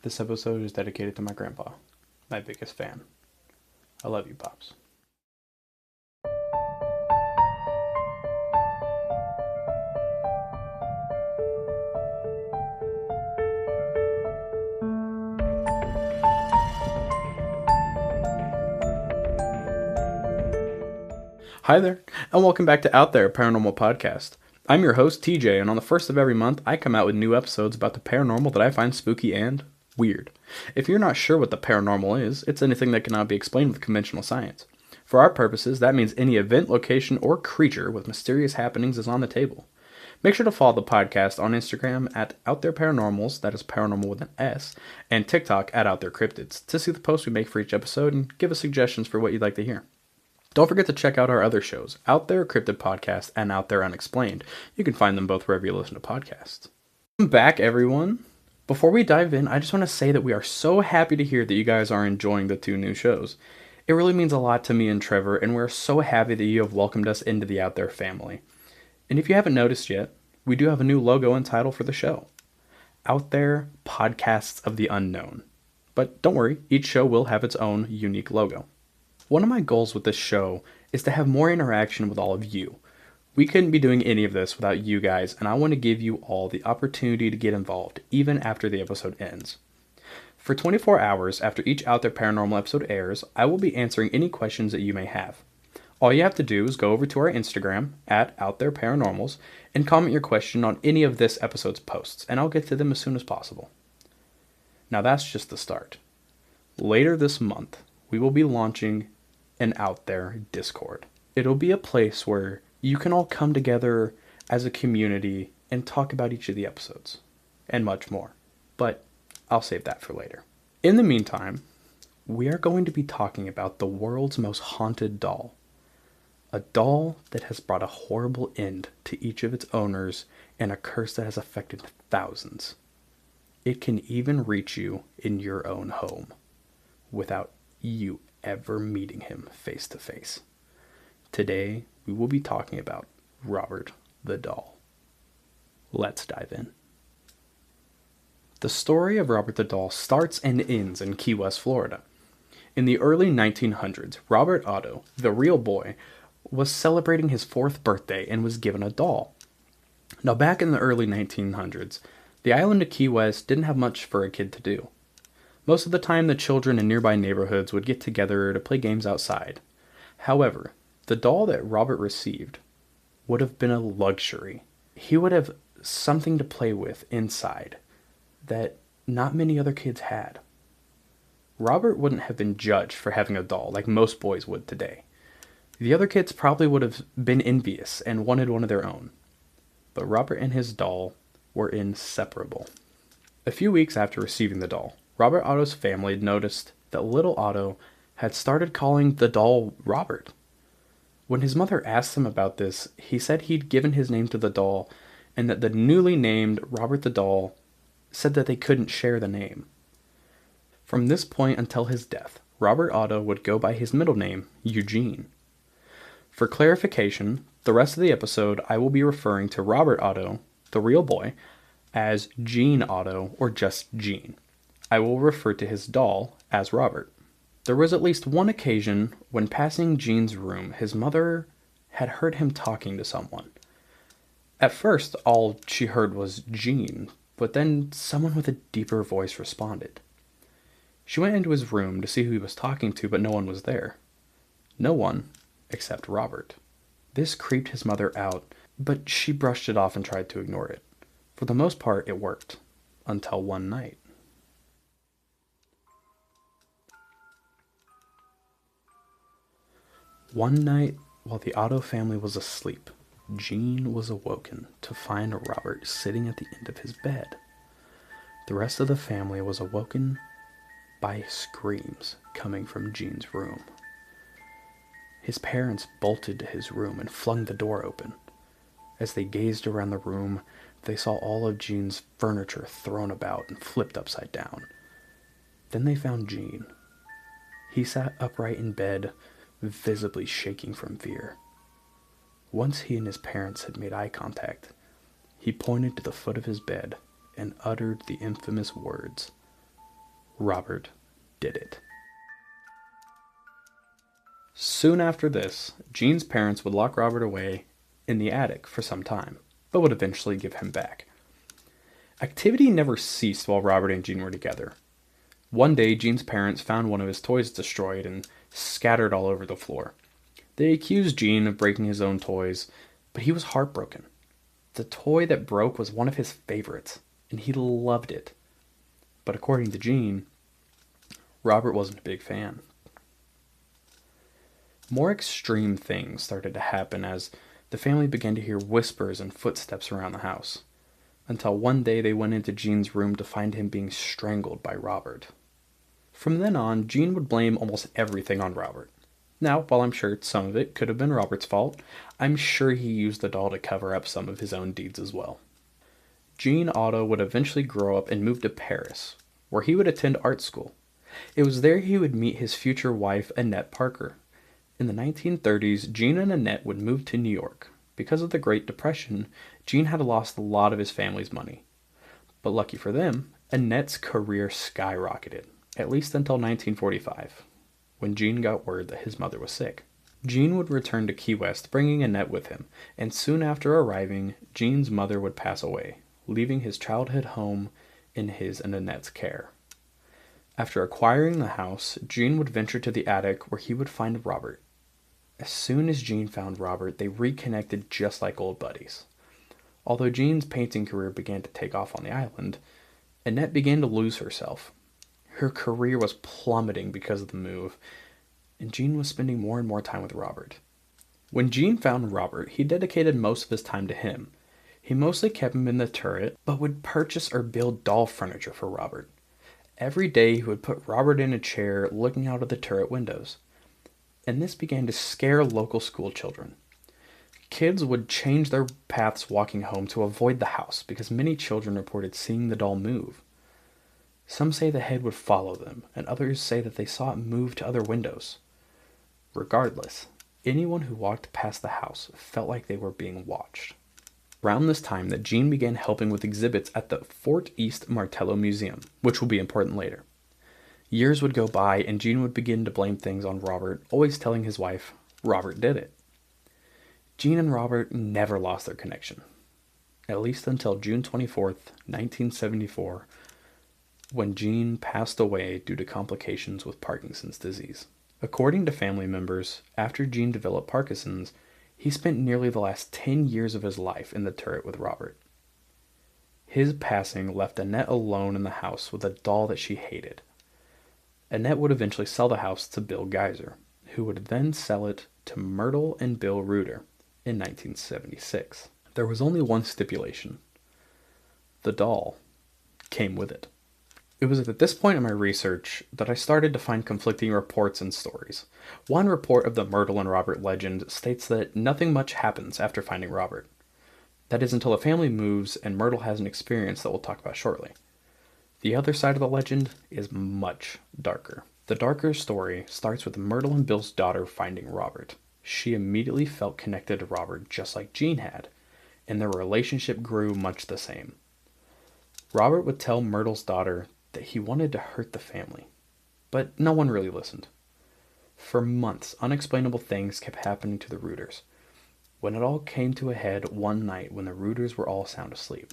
This episode is dedicated to my grandpa, my biggest fan. I love you, Pops. Hi there, and welcome back to Out There Paranormal Podcast. I'm your host, TJ, and on the first of every month, I come out with new episodes about the paranormal that I find spooky and weird. If you're not sure what the paranormal is, it's anything that cannot be explained with conventional science. For our purposes, that means any event, location, or creature with mysterious happenings is on the table. Make sure to follow the podcast on Instagram at Out There Paranormals, that is paranormal with an S, and TikTok at Out There Cryptids to see the posts we make for each episode and give us suggestions for what you'd like to hear. Don't forget to check out our other shows, Out There Cryptid Podcast and Out There Unexplained. You can find them both wherever you listen to podcasts. Welcome back, everyone. Before we dive in, I just want to say that we are so happy to hear that you guys are enjoying the two new shows. It really means a lot to me and Trevor, and we're so happy that you have welcomed us into the Out There family. And if you haven't noticed yet, we do have a new logo and title for the show. Out There Podcasts of the Unknown. But don't worry, each show will have its own unique logo. One of my goals with this show is to have more interaction with all of you. We couldn't be doing any of this without you guys, and I want to give you all the opportunity to get involved, even after the episode ends. For 24 hours after each Out There Paranormal episode airs, I will be answering any questions that you may have. All you have to do is go over to our Instagram, at Out There Paranormals, and comment your question on any of this episode's posts, and I'll get to them as soon as possible. Now that's just the start. Later this month, we will be launching an Out There Discord. It'll be a place where you can all come together as a community and talk about each of the episodes, and much more. But I'll save that for later. In the meantime, we are going to be talking about the world's most haunted doll. A doll that has brought a horrible end to each of its owners and a curse that has affected thousands. It can even reach you in your own home without you ever meeting him face to face. Today, we will be talking about Robert the Doll. Let's dive in. The story of Robert the Doll starts and ends in Key West, Florida. In the early 1900s, Robert Otto, the real boy, was celebrating his 4th birthday and was given a doll. Now, back in the early 1900s, the island of Key West didn't have much for a kid to do. Most of the time, the children in nearby neighborhoods would get together to play games outside. However, the doll that Robert received would have been a luxury. He would have something to play with inside that not many other kids had. Robert wouldn't have been judged for having a doll like most boys would today. The other kids probably would have been envious and wanted one of their own. But Robert and his doll were inseparable. A few weeks after receiving the doll, Robert Otto's family had noticed that little Otto had started calling the doll Robert. When his mother asked him about this, he said he'd given his name to the doll and that the newly named Robert the Doll said that they couldn't share the name. From this point until his death, Robert Otto would go by his middle name, Eugene. For clarification, the rest of the episode I will be referring to Robert Otto, the real boy, as Gene Otto or just Gene. I will refer to his doll as Robert. There was at least one occasion when passing Gene's room, his mother had heard him talking to someone. At first, all she heard was Gene, but then someone with a deeper voice responded. She went into his room to see who he was talking to, but no one was there. No one except Robert. This creeped his mother out, but she brushed it off and tried to ignore it. For the most part, it worked. Until one night. One night, while the Otto family was asleep, Gene was awoken to find Robert sitting at the end of his bed. The rest of the family was awoken by screams coming from Gene's room. His parents bolted to his room and flung the door open. As they gazed around the room, they saw all of Gene's furniture thrown about and flipped upside down. Then they found Gene. He sat upright in bed, visibly shaking from fear. Once he and his parents had made eye contact, he pointed to the foot of his bed and uttered the infamous words, Robert did it. Soon after this, Gene's parents would lock Robert away in the attic for some time, but would eventually give him back. Activity never ceased while Robert and Gene were together. One day, Gene's parents found one of his toys destroyed and scattered all over the floor. They accused Gene of breaking his own toys, but he was heartbroken. The toy that broke was one of his favorites, and he loved it. But according to Gene, Robert wasn't a big fan. More extreme things started to happen as the family began to hear whispers and footsteps around the house, until one day they went into Gene's room to find him being strangled by Robert. From then on, Gene would blame almost everything on Robert. Now, while I'm sure some of it could have been Robert's fault, I'm sure he used the doll to cover up some of his own deeds as well. Gene Otto would eventually grow up and move to Paris, where he would attend art school. It was there he would meet his future wife, Annette Parker. In the 1930s, Gene and Annette would move to New York. Because of the Great Depression, Gene had lost a lot of his family's money. But lucky for them, Annette's career skyrocketed, at least until 1945, when Gene got word that his mother was sick. Gene would return to Key West, bringing Annette with him, and soon after arriving, Gene's mother would pass away, leaving his childhood home in his and Annette's care. After acquiring the house, Gene would venture to the attic where he would find Robert. As soon as Gene found Robert, they reconnected just like old buddies. Although Gene's painting career began to take off on the island, Annette began to lose herself. Her career was plummeting because of the move, and Gene was spending more and more time with Robert. When Gene found Robert, he dedicated most of his time to him. He mostly kept him in the turret, but would purchase or build doll furniture for Robert. Every day he would put Robert in a chair looking out of the turret windows. And this began to scare local school children. Kids would change their paths walking home to avoid the house because many children reported seeing the doll move. Some say the head would follow them, and others say that they saw it move to other windows. Regardless, anyone who walked past the house felt like they were being watched. Around this time that Gene began helping with exhibits at the Fort East Martello Museum, which will be important later. Years would go by and Gene would begin to blame things on Robert, always telling his wife, Robert did it. Gene and Robert never lost their connection, at least until June 24th, 1974, when Gene passed away due to complications with Parkinson's disease. According to family members, after Gene developed Parkinson's, he spent nearly the last 10 years of his life in the turret with Robert. His passing left Annette alone in the house with a doll that she hated. Annette would eventually sell the house to Bill Geiser, who would then sell it to Myrtle and Bill Reuter in 1976. There was only one stipulation. The doll came with it. It was at this point in my research that I started to find conflicting reports and stories. One report of the Myrtle and Robert legend states that nothing much happens after finding Robert. That is until a family moves and Myrtle has an experience that we'll talk about shortly. The other side of the legend is much darker. The darker story starts with Myrtle and Bill's daughter finding Robert. She immediately felt connected to Robert just like Gene had, and their relationship grew much the same. Robert would tell Myrtle's daughter that he wanted to hurt the family, but no one really listened. For months, unexplainable things kept happening to the Reuters, when it all came to a head one night when the Reuters were all sound asleep.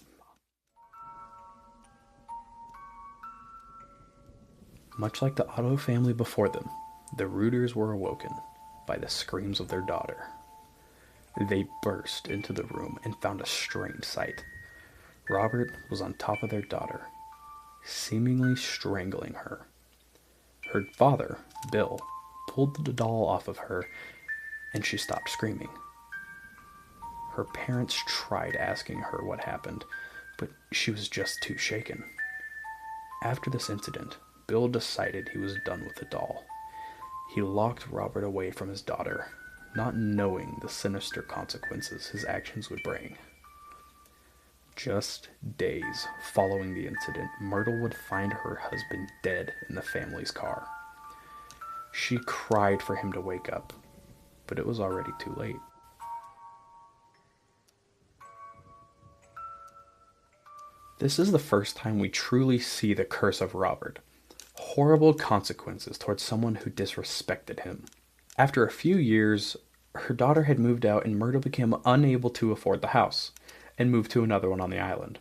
Much like the Otto family before them, the Reuters were awoken by the screams of their daughter. They burst into the room and found a strange sight. Robert was on top of their daughter, seemingly strangling her. Her father, Bill, pulled the doll off of her and she stopped screaming. Her parents tried asking her what happened, but she was just too shaken. After this incident, Bill decided he was done with the doll. He locked Robert away from his daughter, not knowing the sinister consequences his actions would bring. Just days following the incident, Myrtle would find her husband dead in the family's car. She cried for him to wake up, but it was already too late. This is the first time we truly see the curse of Robert. horrible consequences towards someone who disrespected him. After a few years, her daughter had moved out and Myrtle became unable to afford the house and moved to another one on the island.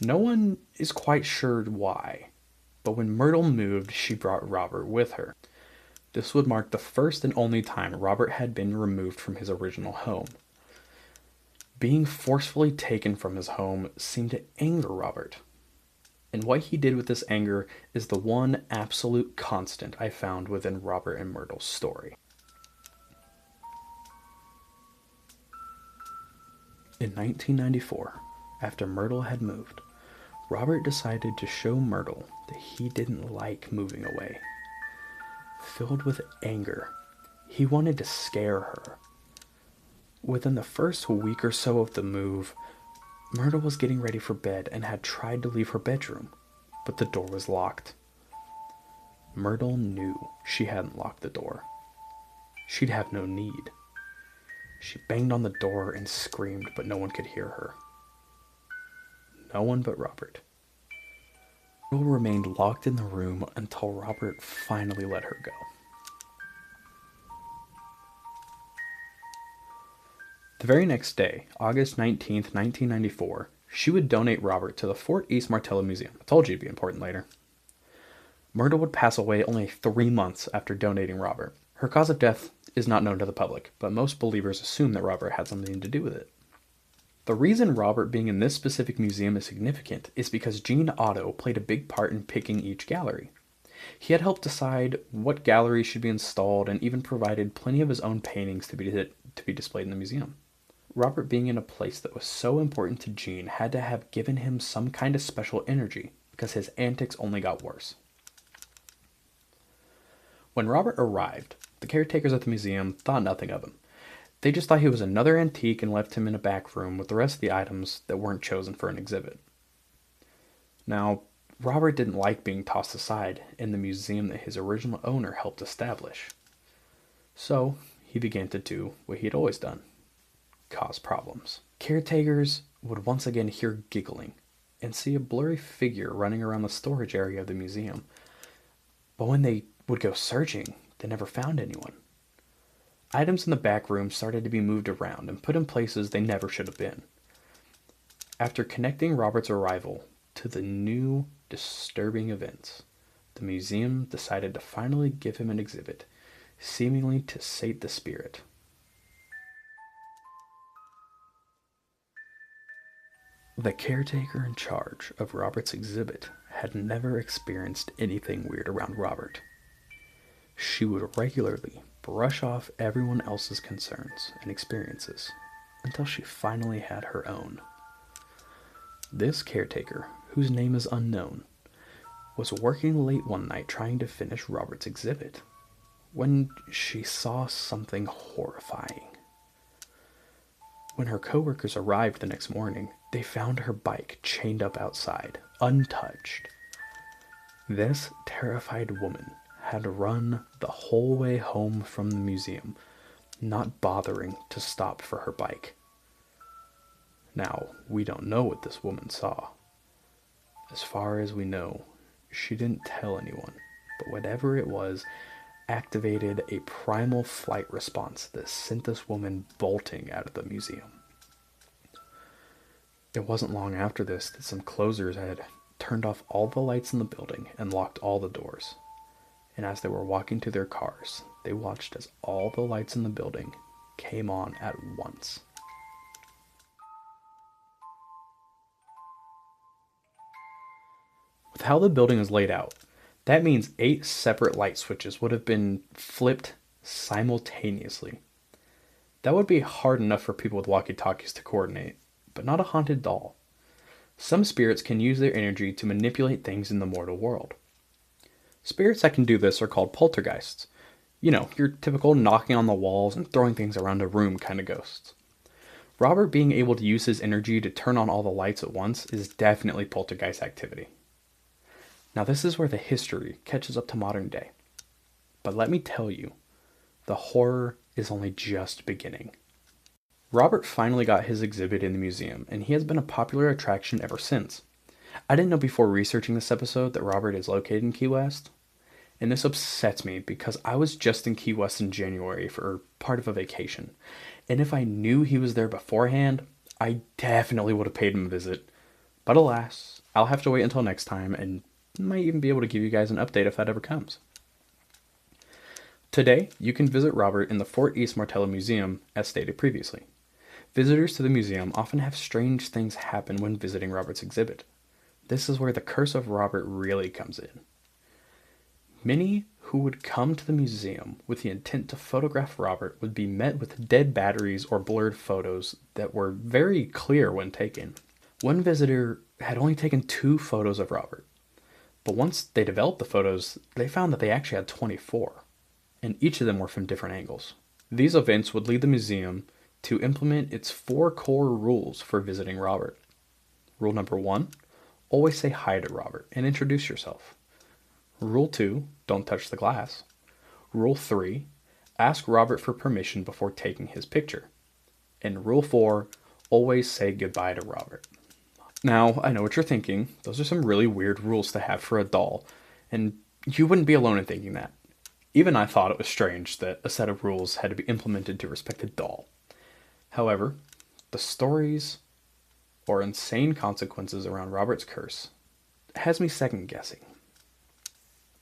No one is quite sure why, but when Myrtle moved, she brought Robert with her. This would mark the first and only time Robert had been removed from his original home. Being forcefully taken from his home seemed to anger Robert. And what he did with this anger is the one absolute constant I found within Robert and Myrtle's story. In 1994, after Myrtle had moved, Robert decided to show Myrtle that he didn't like moving away. Filled with anger, he wanted to scare her. Within the first week or so of the move, Myrtle was getting ready for bed and had tried to leave her bedroom, but the door was locked. Myrtle knew she hadn't locked the door. She'd have no need. She banged on the door and screamed, but no one could hear her. No one but Robert. Myrtle remained locked in the room until Robert finally let her go. The very next day, August 19th, 1994, she would donate Robert to the Fort East Martello Museum. I told you it'd be important later. Myrtle would pass away only 3 months after donating Robert. Her cause of death is not known to the public, but most believers assume that Robert had something to do with it. The reason Robert being in this specific museum is significant is because Gene Otto played a big part in picking each gallery. He had helped decide what gallery should be installed and even provided plenty of his own paintings to be displayed in the museum. Robert being in a place that was so important to Gene had to have given him some kind of special energy because his antics only got worse. When Robert arrived, the caretakers at the museum thought nothing of him. They just thought he was another antique and left him in a back room with the rest of the items that weren't chosen for an exhibit. Now, Robert didn't like being tossed aside in the museum that his original owner helped establish. So, he began to do what he had always done. Cause problems. Caretakers would once again hear giggling and see a blurry figure running around the storage area of the museum. But when they would go searching, they never found anyone. Items in the back room started to be moved around and put in places they never should have been. After connecting Robert's arrival to the new disturbing events, the museum decided to finally give him an exhibit, seemingly to sate the spirit. The caretaker in charge of Robert's exhibit had never experienced anything weird around Robert. She would regularly brush off everyone else's concerns and experiences until she finally had her own. This caretaker, whose name is unknown, was working late one night trying to finish Robert's exhibit when she saw something horrifying. When her coworkers arrived the next morning, they found her bike chained up outside, untouched. This terrified woman had run the whole way home from the museum, not bothering to stop for her bike. Now, we don't know what this woman saw. As far as we know, she didn't tell anyone, but whatever it was activated a primal flight response that sent this woman bolting out of the museum. It wasn't long after this that some closers had turned off all the lights in the building and locked all the doors. And as they were walking to their cars, they watched as all the lights in the building came on at once. With how the building is laid out, that means 8 separate light switches would have been flipped simultaneously. That would be hard enough for people with walkie-talkies to coordinate, but not a haunted doll. Some spirits can use their energy to manipulate things in the mortal world. Spirits that can do this are called poltergeists. You know, your typical knocking on the walls and throwing things around a room kind of ghosts. Robert being able to use his energy to turn on all the lights at once is definitely poltergeist activity. Now this is where the history catches up to modern day. But let me tell you, the horror is only just beginning. Robert finally got his exhibit in the museum, and he has been a popular attraction ever since. I didn't know before researching this episode that Robert is located in Key West. And this upsets me because I was just in Key West in January for part of a vacation. And if I knew he was there beforehand, I definitely would have paid him a visit. But alas, I'll have to wait until next time and might even be able to give you guys an update if that ever comes. Today, you can visit Robert in the Fort East Martello Museum, as stated previously. Visitors to the museum often have strange things happen when visiting Robert's exhibit. This is where the curse of Robert really comes in. Many who would come to the museum with the intent to photograph Robert would be met with dead batteries or blurred photos that were very clear when taken. One visitor had only taken 2 photos of Robert, but once they developed the photos, they found that they actually had 24, and each of them were from different angles. These events would lead the museum to implement its 4 core rules for visiting Robert. Rule number 1, always say hi to Robert and introduce yourself. Rule 2, don't touch the glass. Rule 3, ask Robert for permission before taking his picture. And Rule 4, always say goodbye to Robert. Now, I know what you're thinking. Those are some really weird rules to have for a doll, and you wouldn't be alone in thinking that. Even I thought it was strange that a set of rules had to be implemented to respect a doll. However, the stories or insane consequences around Robert's curse has me second guessing.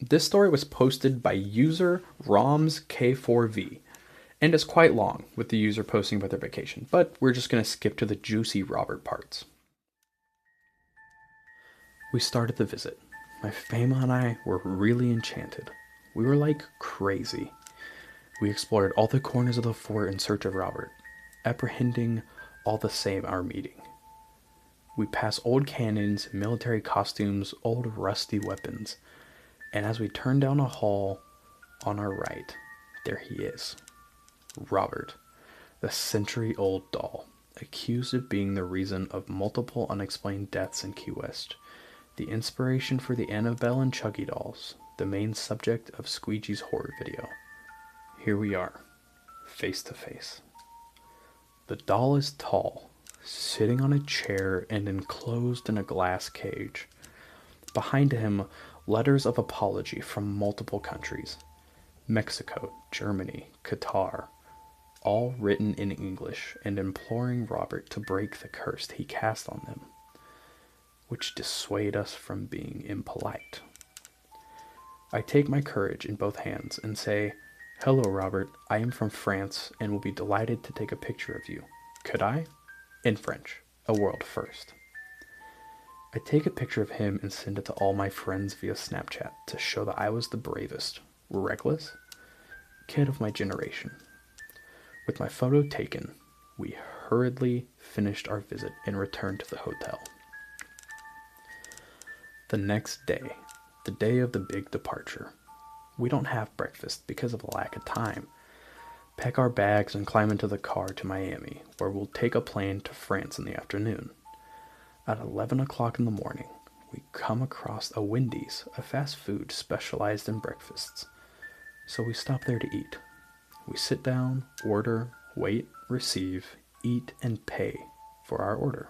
This story was posted by user ROMSK4V, and is quite long, with the user posting about their vacation, but we're just going to skip to the juicy Robert parts. We started the visit. My family and I were really enchanted. We were like crazy. We explored all the corners of the fort in search of Robert, apprehending all the same our meeting. We passed old cannons, military costumes, old rusty weapons, and as we turned down a hall on our right, there he is. Robert, the century-old doll, accused of being the reason of multiple unexplained deaths in Key West, the inspiration for the Annabelle and Chucky dolls, the main subject of Squeegee's horror video. Here we are, face to face. The doll is tall, sitting on a chair and enclosed in a glass cage. Behind him, letters of apology from multiple countries. Mexico, Germany, Qatar, all written in English and imploring Robert to break the curse he cast on them, which dissuade us from being impolite. I take my courage in both hands and say, "Hello, Robert. I am from France and will be delighted to take a picture of you. Could I?" In French, a world first. I take a picture of him and send it to all my friends via Snapchat to show that I was the bravest, reckless kid of my generation. With my photo taken, we hurriedly finished our visit and returned to the hotel. The next day, the day of the big departure, we don't have breakfast because of a lack of time. Pack our bags and climb into the car to Miami, where we'll take a plane to France in the afternoon. At 11 o'clock in the morning, we come across a Wendy's, a fast food specialized in breakfasts. So we stop there to eat. We sit down, order, wait, receive, eat, and pay for our order.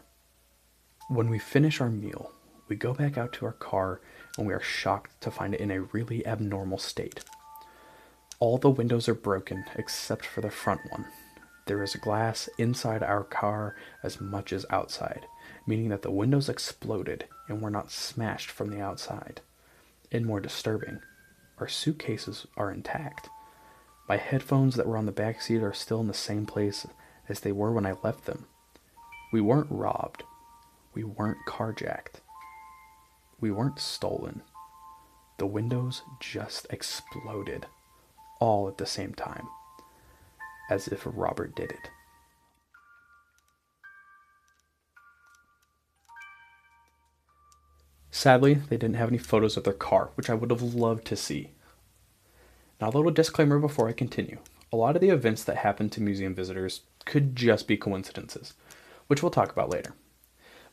When we finish our meal, we go back out to our car and we are shocked to find it in a really abnormal state. All the windows are broken except for the front one. There is glass inside our car as much as outside, meaning that the windows exploded and were not smashed from the outside. And more disturbing, our suitcases are intact. My headphones that were on the back seat are still in the same place as they were when I left them. We weren't robbed. We weren't carjacked. We weren't stolen. The windows just exploded, all at the same time, as if Robert did it. Sadly, they didn't have any photos of their car, which I would have loved to see. Now, a little disclaimer before I continue. A lot of the events that happen to museum visitors could just be coincidences, which we'll talk about later.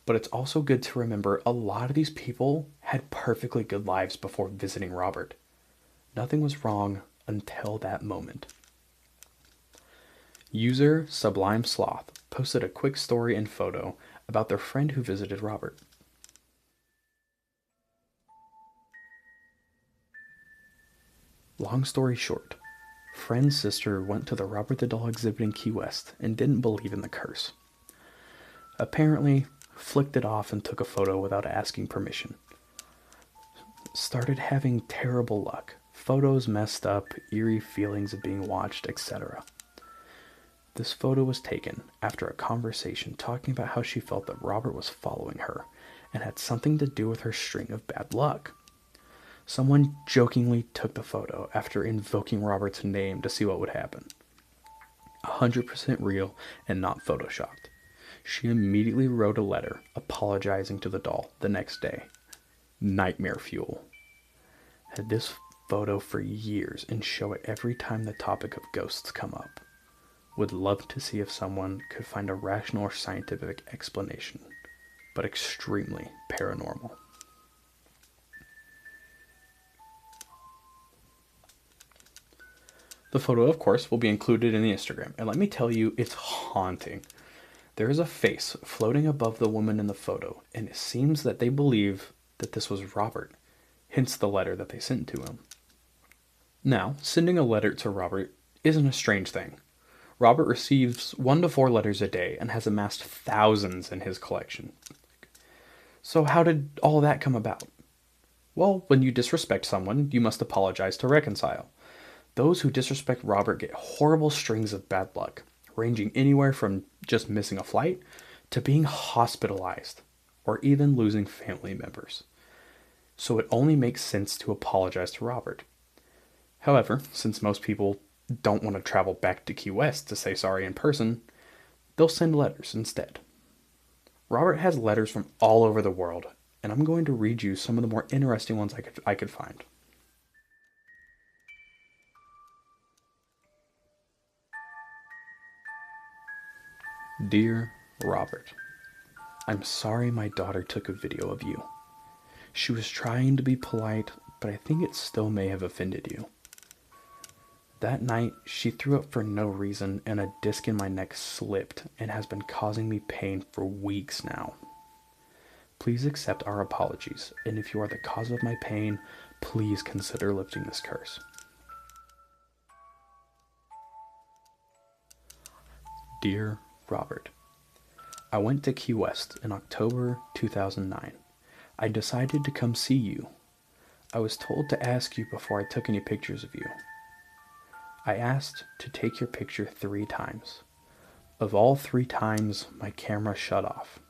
But it's also good to remember a lot of these people had perfectly good lives before visiting Robert. Nothing was wrong until that moment. User Sublime Sloth posted a quick story and photo about their friend who visited Robert. Long story short, friend's sister went to the Robert the Doll exhibit in Key West and didn't believe in the curse. Apparently, flicked it off and took a photo without asking permission. Started having terrible luck. Photos messed up, eerie feelings of being watched, etc. This photo was taken after a conversation talking about how she felt that Robert was following her and had something to do with her string of bad luck. Someone jokingly took the photo after invoking Robert's name to see what would happen. 100% real and not photoshopped. She immediately wrote a letter apologizing to the doll the next day. Nightmare fuel. Had this photo for years and show it every time the topic of ghosts come up. Would love to see if someone could find a rational or scientific explanation, but extremely paranormal. The photo, of course, will be included in the Instagram, and let me tell you, it's haunting. There is a face floating above the woman in the photo, and it seems that they believe that this was Robert, hence the letter that they sent to him. Now, sending a letter to Robert isn't a strange thing. Robert receives 1 to 4 letters a day and has amassed thousands in his collection. So how did all that come about? Well, when you disrespect someone, you must apologize to reconcile. Those who disrespect Robert get horrible strings of bad luck, ranging anywhere from just missing a flight to being hospitalized or even losing family members. So it only makes sense to apologize to Robert. However, since most people don't want to travel back to Key West to say sorry in person, they'll send letters instead. Robert has letters from all over the world, and I'm going to read you some of the more interesting ones I could find. Dear Robert, I'm sorry my daughter took a video of you. She was trying to be polite, but I think it still may have offended you. That night, she threw up for no reason and a disc in my neck slipped and has been causing me pain for weeks now. Please accept our apologies, and if you are the cause of my pain, please consider lifting this curse. Dear Robert, I went to Key West in October 2009. I decided to come see you. I was told to ask you before I took any pictures of you. I asked to take your picture 3 times. Of all 3 times, my camera shut off.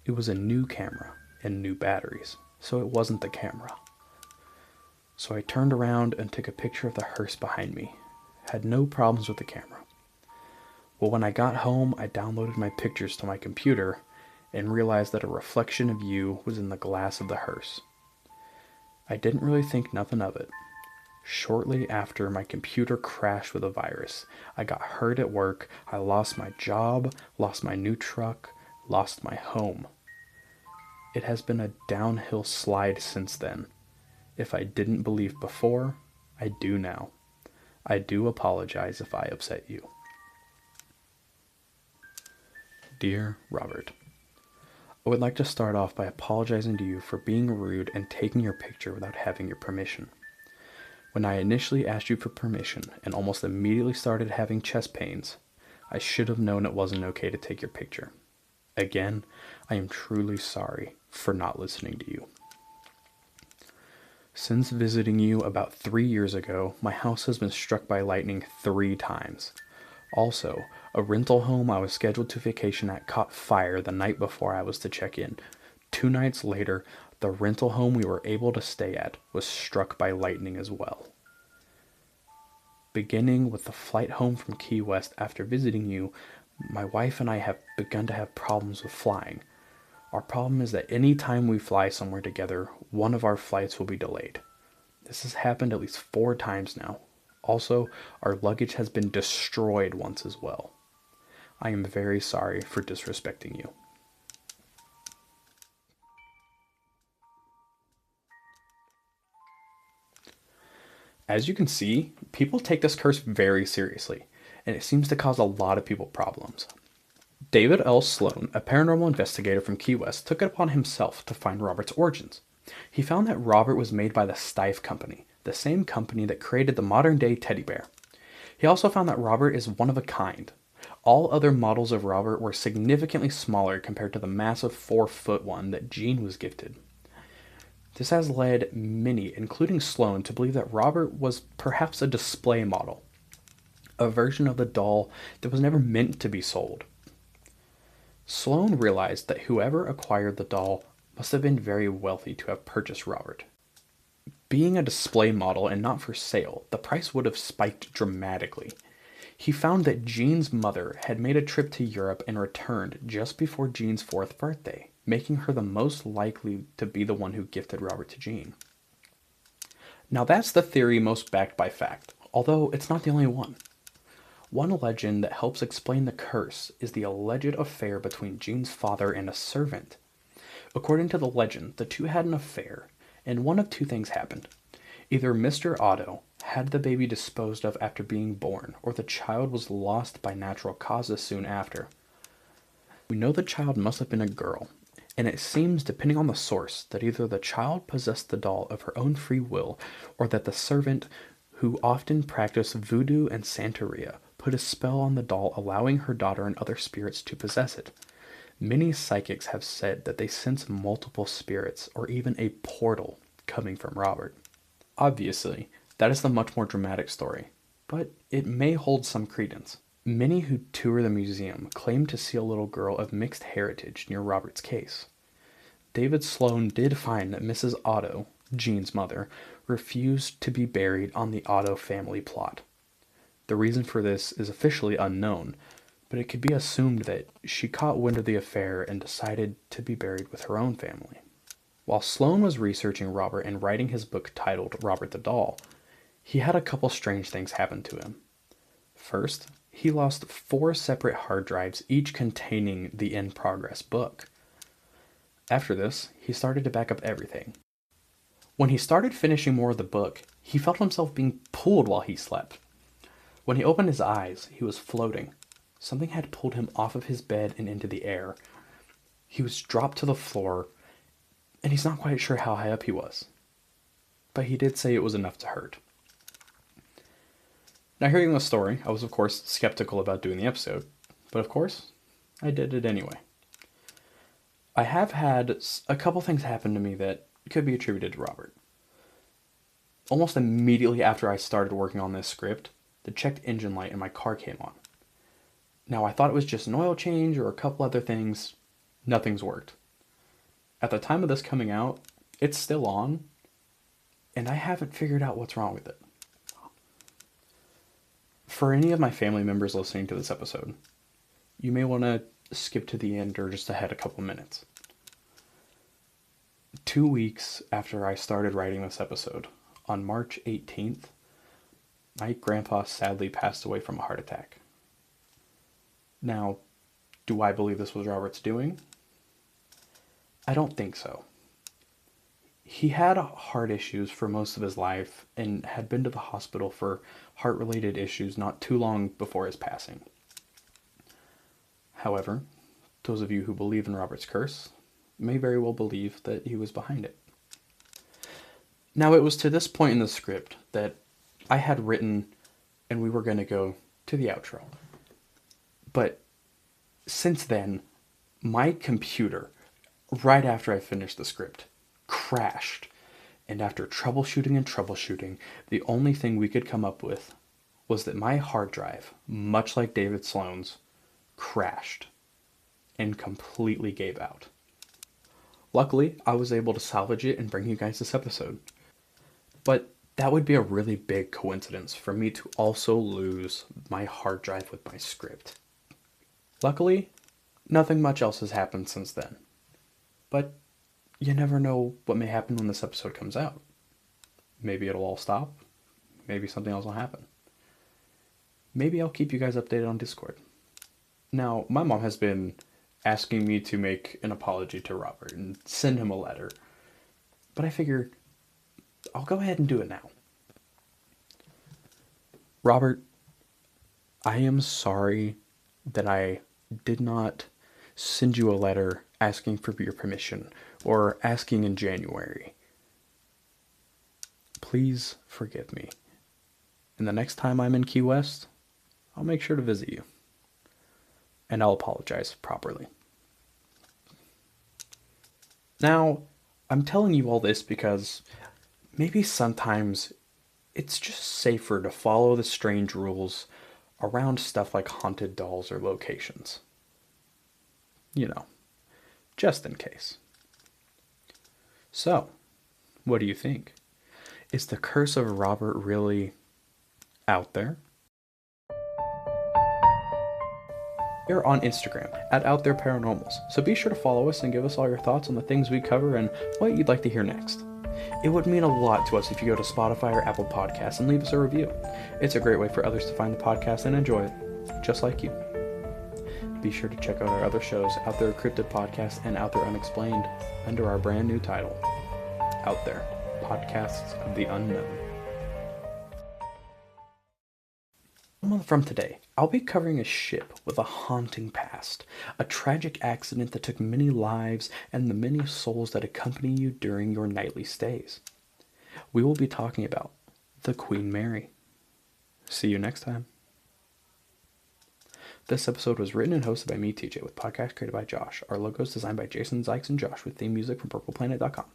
It was a new camera and new batteries, so it wasn't the camera. So I turned around and took a picture of the hearse behind me. Had no problems with the camera. Well, when I got home, I downloaded my pictures to my computer and realized that a reflection of you was in the glass of the hearse. I didn't really think nothing of it. Shortly after, my computer crashed with a virus. I got hurt at work, I lost my job, lost my new truck, lost my home. It has been a downhill slide since then. If I didn't believe before, I do now. I do apologize if I upset you. Dear Robert, I would like to start off by apologizing to you for being rude and taking your picture without having your permission. When I initially asked you for permission and almost immediately started having chest pains, I should have known it wasn't okay to take your picture. Again, I am truly sorry for not listening to you. Since visiting you about 3 years ago, my house has been struck by lightning 3 times. Also, a rental home I was scheduled to vacation at caught fire the night before I was to check in. 2 nights later, the rental home we were able to stay at was struck by lightning as well. Beginning with the flight home from Key West after visiting you, my wife and I have begun to have problems with flying. Our problem is that any time we fly somewhere together, one of our flights will be delayed. This has happened at least 4 times now. Also, our luggage has been destroyed once as well. I am very sorry for disrespecting you. As you can see, people take this curse very seriously, and it seems to cause a lot of people problems. David L. Sloan, a paranormal investigator from Key West, took it upon himself to find Robert's origins. He found that Robert was made by the Steiff Company, the same company that created the modern-day teddy bear. He also found that Robert is one of a kind. All other models of Robert were significantly smaller compared to the massive 4-foot one that Jean was gifted. This has led many, including Sloane, to believe that Robert was perhaps a display model, a version of the doll that was never meant to be sold. Sloane realized that whoever acquired the doll must have been very wealthy to have purchased Robert. Being a display model and not for sale, the price would have spiked dramatically. He found that Jean's mother had made a trip to Europe and returned just before Jean's 4th birthday, making her the most likely to be the one who gifted Robert to Jean. Now that's the theory most backed by fact, although it's not the only one. One legend that helps explain the curse is the alleged affair between Jean's father and a servant. According to the legend, the two had an affair, and one of two things happened. Either Mr. Otto had the baby disposed of after being born, or the child was lost by natural causes soon after. We know the child must have been a girl, and it seems, depending on the source, that either the child possessed the doll of her own free will, or that the servant, who often practiced voodoo and Santeria, put a spell on the doll, allowing her daughter and other spirits to possess it. Many psychics have said that they sense multiple spirits, or even a portal, coming from Robert. Obviously, that is the much more dramatic story, but it may hold some credence. Many who tour the museum claim to see a little girl of mixed heritage near Robert's case. David Sloane did find that Mrs. Otto, Jean's mother, refused to be buried on the Otto family plot. The reason for this is officially unknown, but it could be assumed that she caught wind of the affair and decided to be buried with her own family. While Sloane was researching Robert and writing his book titled Robert the Doll, he had a couple strange things happen to him. First, he lost 4 separate hard drives, each containing the in-progress book. After this, he started to back up everything. When he started finishing more of the book, he felt himself being pulled while he slept. When he opened his eyes, he was floating. Something had pulled him off of his bed and into the air. He was dropped to the floor, and he's not quite sure how high up he was. But he did say it was enough to hurt. Now, hearing the story, I was of course skeptical about doing the episode, but of course, I did it anyway. I have had a couple things happen to me that could be attributed to Robert. Almost immediately after I started working on this script, the checked engine light in my car came on. Now, I thought it was just an oil change or a couple other things. Nothing's worked. At the time of this coming out, it's still on, and I haven't figured out what's wrong with it. For any of my family members listening to this episode, you may want to skip to the end or just ahead a couple minutes. 2 weeks after I started writing this episode, on March 18th, my grandpa sadly passed away from a heart attack. Now, do I believe this was Robert's doing? I don't think so. He had heart issues for most of his life and had been to the hospital for heart-related issues not too long before his passing. However, those of you who believe in Robert's curse may very well believe that he was behind it. Now, it was to this point in the script that I had written and we were going to go to the outro. But since then, my computer, right after I finished the script, crashed. And after troubleshooting, the only thing we could come up with was that my hard drive, much like David Sloane's, crashed and completely gave out. Luckily, I was able to salvage it and bring you guys this episode. But that would be a really big coincidence for me to also lose my hard drive with my script. Luckily, nothing much else has happened since then. But you never know what may happen when this episode comes out. Maybe it'll all stop. Maybe something else will happen. Maybe I'll keep you guys updated on Discord. Now, my mom has been asking me to make an apology to Robert and send him a letter. But I figured I'll go ahead and do it now. Robert, I am sorry that I did not send you a letter asking for your permission or asking in January. please forgive me. And the next time I'm in Key West, I'll make sure to visit you. And I'll apologize properly. Now, I'm telling you all this because maybe sometimes it's just safer to follow the strange rules around stuff like haunted dolls or locations. You know, just in case. So, what do you think? Is the curse of Robert really out there? We're on Instagram at Out There Paranormals, so be sure to follow us and give us all your thoughts on the things we cover and what you'd like to hear next. It would mean a lot to us if you go to Spotify or Apple Podcasts and leave us a review. It's a great way for others to find the podcast and enjoy it, just like you. Be sure to check out our other shows, Out There Cryptid Podcast and Out There Unexplained, under our brand new title, Out There, Podcasts of the Unknown. A month from today, I'll be covering a ship with a haunting past, a tragic accident that took many lives and the many souls that accompany you during your nightly stays. We will be talking about the Queen Mary. See you next time. This episode was written and hosted by me, TJ, with podcast created by Josh. Our logo is designed by Jason Zykes and Josh, with theme music from purpleplanet.com.